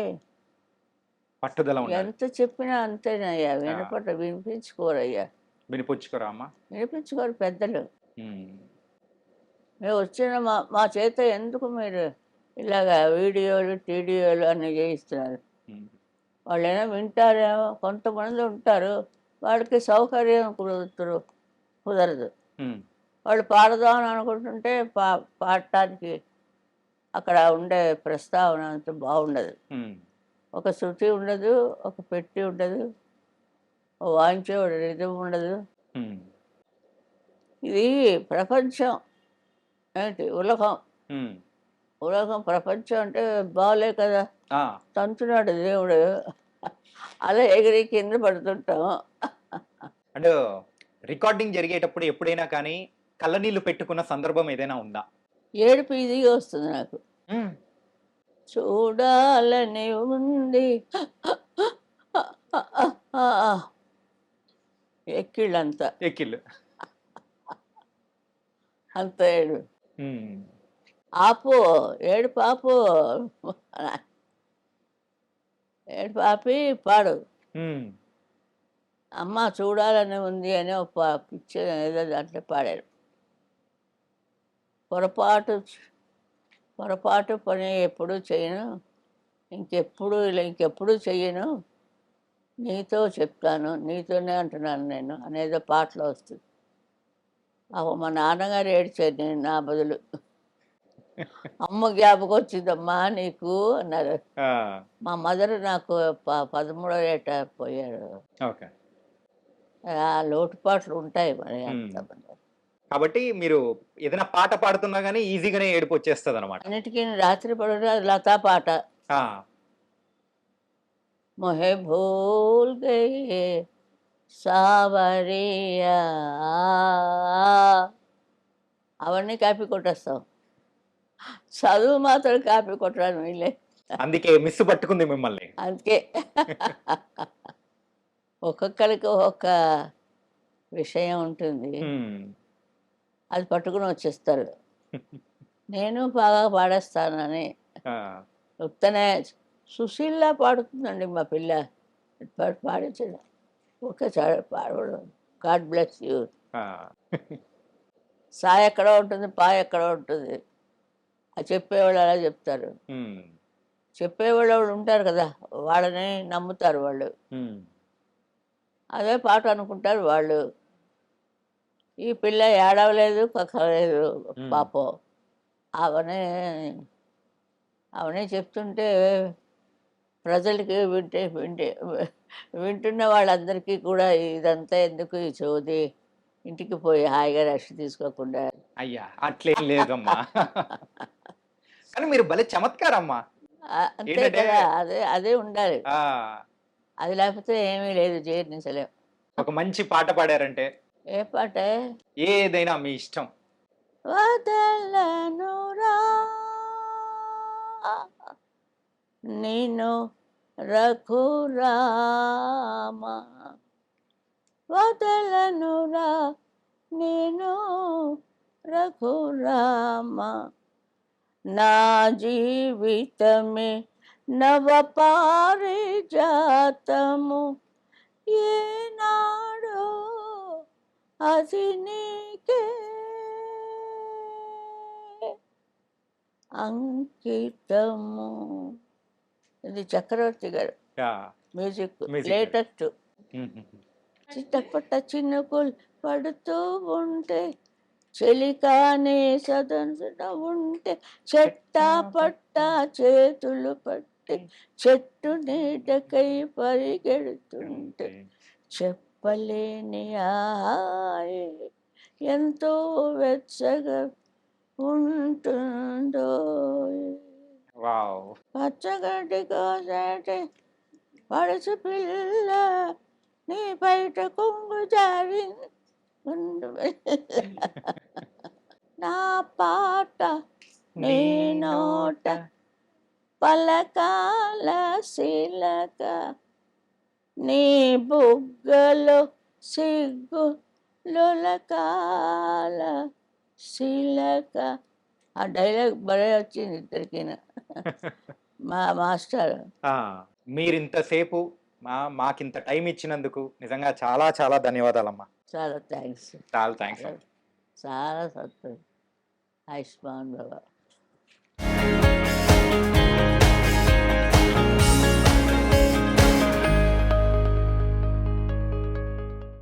పట్టుదల ఉండాలి. ఎంత చెప్పినా అంతేనయ్యా. ఆ! వినిపించుకోరయ్యా. వినిపుచ్చుకోరా అమ్మ? వినిపించుకోరు పెద్దలు. హ్మ్. మేము వచ్చిన మా మా చేత ఎందుకు మీరు ఇలాగా వీడియోలు, టీడీయోలు అన్నీ చేయిస్తున్నారు? హ్మ్. వాళ్ళేమో వింటారేమో, కొంతమంది ఉంటారు. వాళ్ళకి సౌకర్యం కుదరదు. హ్మ్. వాళ్ళు పాడదాం అని అనుకుంటుంటే పాడటానికి అక్కడ ఉండే ప్రస్తావన అంత బాగుండదు. హ్మ్. ఒక శృతి ఉండదు, ఒక పెట్టి ఉండదు, ఓ వాయించేవాడు రిథమ్ ఉండదు. హ్మ్. ఇది ప్రపంచం ఏంటి ఉలగం. హ్మ్. ఉలగం ప్రపంచం అంటే బాలే కదా! ఆ! తంతున్నాడు దేవుడు. అలా ఎగిరి కింద పడుతుంటాం. అంటే రికార్డింగ్ జరిగేటప్పుడు ఎప్పుడైనా కానీ కళ్ళనీళ్ళు పెట్టుకున్న సందర్భం ఏదైనా ఉందా? ఏడుపు ఇదిగా వస్తుంది నాకు. చూడాలని ఉంది ఎక్కిళ్ళంతా ఎక్కిళ్ళు. అంత ఏడు. హ్మ్. ఆపు ఏడుపు ఆపు, ఏడుపు ఆపి పాడు. హ్మ్. అమ్మ చూడాలని ఉంది అని ఒక పిక్చర్ ఏదో దాంట్లో పాడారు. పొరపాటు పని ఎప్పుడూ చేయను, ఇంకెప్పుడు చెయ్యను, నీతో చెప్తాను, నీతోనే అంటున్నాను నేను అనేదో పాటలో వస్తుంది. మా నాన్నగారు ఏడ్చారు నేను నా బదులు. అమ్మ జ్ఞాపకం వచ్చిందమ్మా నీకు అన్నారు. ఆ! మా మదర్ నాకు 13వ ఏట పోయారు. ఓకే. ఆ లోటుపాట్లు ఉంటాయి మరి అంత. కాబట్టి మీరు ఏదైనా పాట పాడుతున్నా గాని ఈజీగానే ఏడుపొచ్చేస్తదనమాట. అన్నిటికీ రాత్రి పడుట లతా పాట. ఆ! మొహే భూల్ గయే సావరియా, అవన్నీ కాపీ కొట్టేస్తాం. చదువు మాత్రం కాపీ కొట్టడానికి వీళ్ళే. అందుకే మిస్ పట్టుకుంది మిమ్మల్ని. అందుకే ఒక్కొక్కరికి ఒక్కొక్క విషయం ఉంటుంది, హ్మ్. అది పట్టుకుని వచ్చేస్తారు. నేను బాగా పాడేస్తానని ఆ! ఉత్తనే సుశీల్లా పాడుతుందండి మా పిల్ల. పాడించడం ఒక్కసారి పాడడం. God bless you. ఆ! సా ఎక్కడో ఉంటుంది, పా ఎక్కడో ఉంటుంది. అది చెప్పేవాళ్ళు అలా చెప్తారు. హ్మ్. చెప్పేవాళ్ళు ఉంటారు కదా, వాళ్ళని నమ్ముతారు వాళ్ళు. హ్మ్. అదే పాట అనుకుంటారు వాళ్ళు. ఈ పిల్ల ఏడవలేదు కక్కలేదు హ్మ్. పాపం. అవనే అవనే చెప్తుంటే ప్రజలకి వింటున్న వాళ్ళందరికీ కూడా ఇదంతా ఎందుకు ఈ చోది, ఇంటికి పోయి హాయిగా రెస్ట్ తీసుకోకుండా. అయ్యా! అట్లేం లేదమ్మా. కానీ మీరు భలే చమత్కారమ్మా. అంతే ఏంటంటే కదా, అదే అదే ఉండాలి. ఆ! అది లేకపోతే ఏమీ లేదు, జీర్ణించలేం. ఒక మంచి పాట పాడారంటే ఏ పాటే? ఏదైనా మీ ఇష్టం. వదలనురా నిన్ను రఘురామ, వదలనురా నేను రఘురామ, నా జీవితమే నవ పారిజాతము, ఏనాడో అది నీకే అంకితము. ఇది చక్రవర్తి గారు యాహ్! Music, music. లేటెస్ట్. హుహుహు. చిట్టపట్ట చినుకులు పడుతూ ఉంటే, చెలికానే సదనసన ఉంటే, చెట్టా పట్ట చేతులు పట్టి చెట్టు నీడకై పరిగెడుతుంటే, చెప్పలేని హాయి ఎంతో వెచ్చగా ఉంటుందో. వావ్! పచ్చగడ్డి కోసేటి పడుచు పిల్ల నీ బయట కొంగు జారి నా పాట నీ నోట పలకాల శిలక, నీ బుగ్గలో సిగ్గు లొలకాల శిలక. ఆ డైలాగ్ భలే వచ్చింది ఇద్దరికి. మా మాస్టర్. ఆ! మీరింతసేపు మాకింత టైమ్ ఇచ్చినందుకు నిజంగా చాలా చాలా ధన్యవాదాలమ్మా. చాలా థ్యాంక్స్. చాలా థాంక్స్ చాలా అమ్మా. చాలా సంతోషం. ఆయుష్మాన్ భవ.